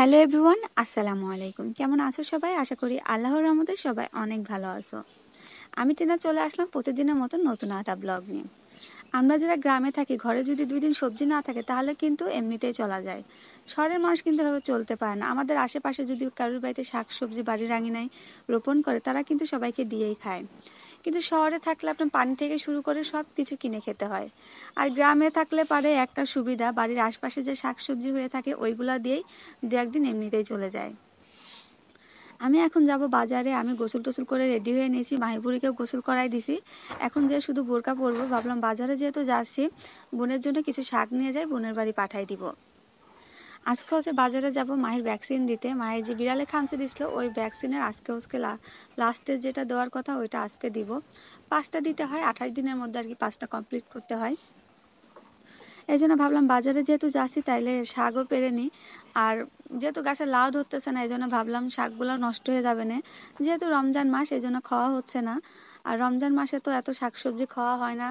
Hello everyone, আসসালামু আলাইকুম। কেমন আছো সবাই? আশা করি আল্লাহর রহমতে সবাই অনেক ভালো আছো। আমি টিনা চলে আসলাম প্রতিদিনের মতো নতুন একটা ব্লগ নিয়ে। আমরা যারা গ্রামে থাকি, ঘরে যদি 2 দিন সবজি না থাকে তাহলে কিন্তু এমনিতেই চলা যায়। শহরের মানুষ কিন্তু এভাবে চলতে পারে না। আমাদের আশেপাশে যদি কারোর বাড়িতে শাক সবজি বাড়ির আঙিনায় রোপণ করে, তারা কিন্তু সবাইকে দিয়েই খায়। কিন্তু শহরে থাকলে আপনার পানি থেকে শুরু করে সব কিছু কিনে খেতে হয়। আর গ্রামে থাকলে পারে একটা সুবিধা, বাড়ির আশপাশে যে শাকসবজি হয়ে থাকে ওইগুলা দিয়েই 2-1 দিন এমনিতেই চলে যায়। আমি এখন যাব বাজারে। আমি গোসল টোসল করে রেডি হয়ে নিয়েছি, মাহিবুড়িকেও গোসল করাই দিছি। এখন যে শুধু বোরকা পরবো, ভাবলাম বাজারে যেহেতু যাচ্ছি, বোনের জন্য কিছু শাক নিয়ে যাই, বোনের বাড়ি পাঠাই দিব। আজকে হচ্ছে বাজারে যাব মায়ের ভ্যাকসিন দিতে। মায়ের যে বিড়ালে খামচে দিছিল ওই ভ্যাকসিনের আজকে লাস্টে যেটা দেওয়ার কথা ওইটা আজকে দিব। 5টা দিতে হয়, 28 দিনের মধ্যে আর কি 5টা কমপ্লিট করতে হয়। এই জন্য ভাবলাম বাজারে যেহেতু যাচ্ছি তাইলে শাকও পেরে নিই। আর যেহেতু গাছে লাউ ধরতেছে না, এই জন্য ভাবলাম শাকগুলো নষ্ট হয়ে যাবে না। যেহেতু রমজান মাস, এই জন্য খাওয়া হচ্ছে না। আর রমজান মাসে তো এত শাকসবজি খাওয়া হয় না,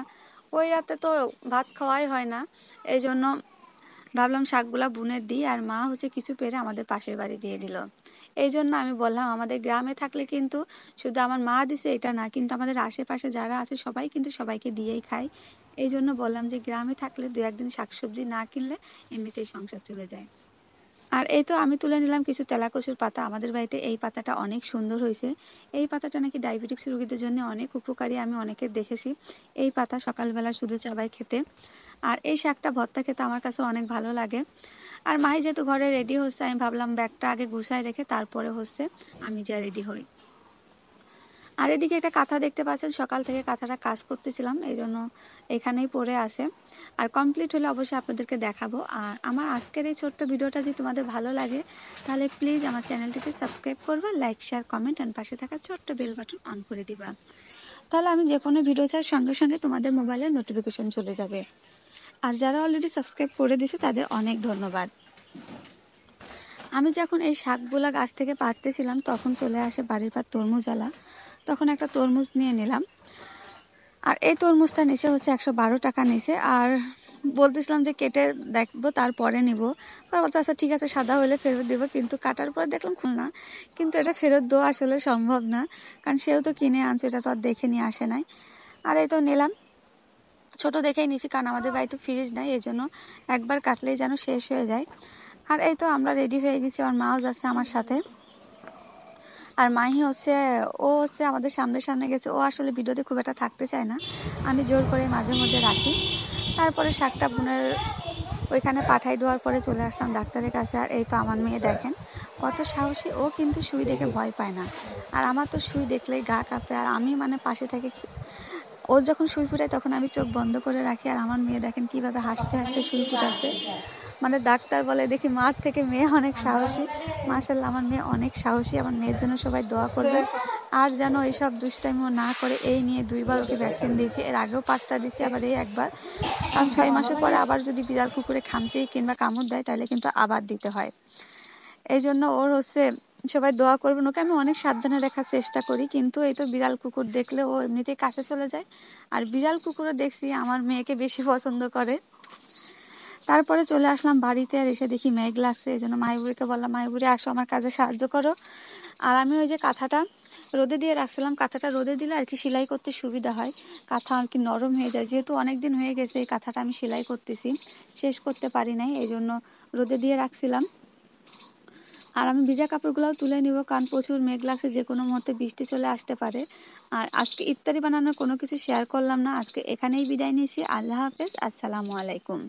ওই রাতে তো ভাত খাওয়াই হয় না। এই জন্য ভাবলাম শাকগুলা বুনে দিই। আর মা হচ্ছে কিছু পেরে আমাদের পাশের বাড়ি দিয়ে দিল। এই জন্য আমি বললাম আমাদের গ্রামে থাকলে কিন্তু শুধু আমার মা দিছে এটা না, কিন্তু আমাদের আশেপাশে যারা আছে সবাই কিন্তু সবাইকে দিয়েই খায়। এই জন্য বললাম যে গ্রামে থাকলে 2-1 দিন শাকসবজি না কিনলে এমনিতেই সংসার চলে যায়। আর এই তো আমি তুলে নিলাম কিছু তেলাকুচুর পাতা। আমাদের বাড়িতে এই পাতাটা অনেক সুন্দর হয়েছে। এই পাতাটা নাকি ডায়াবেটিক্স রোগীদের জন্য অনেক উপকারী, আমি অনেকের দেখেছি এই পাতা সকালবেলা শুধু চাবাই খেতে। আর এই শাকটা ভর্তা খেতে আমার কাছে অনেক ভালো লাগে। আর মাই যেহেতু ঘরে রেডি হচ্ছে, আমি ভাবলাম ব্যাগটা আগে গুছায় রেখে তারপরে হচ্ছে আমি যা রেডি হই। আর এদিকে একটা কাঁথা দেখতে পাচ্ছেন, সকাল থেকে কাঁথাটা কাজ করতেছিলাম, এই জন্য এখানেই পড়ে আছে। আর কমপ্লিট হলে অবশ্যই আপনাদেরকে দেখাবো। আর আমার আজকের এই ছোট্ট ভিডিওটা যদি তোমাদের ভালো লাগে তাহলে প্লিজ আমার চ্যানেলটিকে সাবস্ক্রাইব করবা, লাইক শেয়ার কমেন্ট অ্যান্ড পাশে থাকা ছোট্ট বেল বাটন অন করে দিবা। তাহলে আমি যে কোনো ভিডিও চাই সঙ্গে সঙ্গে তোমাদের মোবাইলে নোটিফিকেশন চলে যাবে। আর যারা অলরেডি সাবস্ক্রাইব করে দিয়েছে তাদের অনেক ধন্যবাদ। আমি যখন এই শাকগুলা গাছ থেকে পাড়তেছিলাম তখন চলে আসে বাড়ির পার তরমুজ আলা। তখন একটা তরমুজ নিয়ে নিলাম। আর এই তরমুজটা নিচে হচ্ছে 112 টাকা নিচে। আর বলতেছিলাম যে কেটে দেখবো তারপরে নিব। বলছে আচ্ছা ঠিক আছে, সাদা হলে ফেরত দেবো। কিন্তু কাটার পরে দেখলাম খুলনা, কিন্তু এটা ফেরত দেওয়া আসলে সম্ভব না, কারণ সেও তো কিনে আনছে, এটা তো আর দেখে নিয়ে আসে নাই। আর এই তো নিলাম, ছোট দেখেই নিছি, কারণ আমাদের বাড়িতে ফ্রিজ নাই, এই জন্য একবার কাটলেই যেন শেষ হয়ে যায়। আর এই তো আমরা রেডি হয়ে গেছি, আমার মাও যাচ্ছে আমার সাথে। আর মাহি হচ্ছে, ও হচ্ছে আমাদের সামনে সামনে গেছে। ও আসলে ভিডিওতে খুব একটা থাকতে চায় না, আমি জোর করে মাঝে মধ্যে রাখি। তারপরে শাকটা বোনের ওইখানে পাঠাই দেওয়ার পরে চলে আসলাম ডাক্তারের কাছে। আর এই তো আমার মেয়ে দেখেন কত সাহসী, ও কিন্তু সুই দেখে ভয় পায় না। আর আমার তো সুই দেখলেই গা কাঁপে। আর আমি মানে পাশে থেকে ও যখন সুই ফুটায় তখন আমি চোখ বন্ধ করে রাখি। আর আমার মেয়ে দেখেন কিভাবে হাসতে হাসতে সুই ফুটাচ্ছে। মানে ডাক্তার বলে দেখি মার থেকে মেয়ে অনেক সাহসী। মাশাআল্লাহ, আমার মেয়ে অনেক সাহসী। আমার মেয়ের জন্য সবাই দোয়া করবেন। আর যেন এইসব দুষ্টাইমো না করে। এই নিয়ে 2বার ওকে ভ্যাকসিন দিয়েছি, এর আগেও 5টা দিয়েছি, আবার এই একবার। কারণ 6 মাসের পরে আবার যদি বিড়াল কুকুরে খামচি কিংবা কামড় দেয় তাহলে কিন্তু আবার দিতে হয়। এই জন্য ওর হচ্ছে সবাই দোয়া করবেন। ওকে আমি অনেক সাবধানে রাখার চেষ্টা করি, কিন্তু এই তো বিড়াল কুকুর দেখলে ও এমনিতেই কাছে চলে যায়। আর বিড়াল কুকুরও দেখছি আমার মেয়েকে বেশি পছন্দ করে। তারপরে চলে আসলাম বাড়িতে। আর এসে দেখি মেঘ লাগছে, এই জন্য মাহিবুড়িকে বললাম মাহিবুড়ি আসো আমার কাজে সাহায্য করো। আর আমি ওই যে কাঁথাটা রোদে দিয়ে রাখছিলাম, কাঁথাটা রোদে দিলে আর কি সেলাই করতে সুবিধা হয়, কাঁথা আর কি নরম হয়ে যায়। যেহেতু অনেক দিন হয়ে গেছে এই কাঁথাটা আমি সেলাই করতেছি, শেষ করতে পারি নাই, এই জন্য রোদে দিয়ে রাখছিলাম। আর আমি ভিজা কাপড়গুলোও তুলে নিব, কারণ প্রচুর মেঘ লাগছে, যে কোনো মুহূর্তে বৃষ্টি চলে আসতে পারে। আর আজকে ইফতারি বানানোর কোনো কিছু শেয়ার করলাম না, আজকে এখানেই বিদায় নিয়েছি। আল্লাহ হাফেজ, আসসালামু আলাইকুম।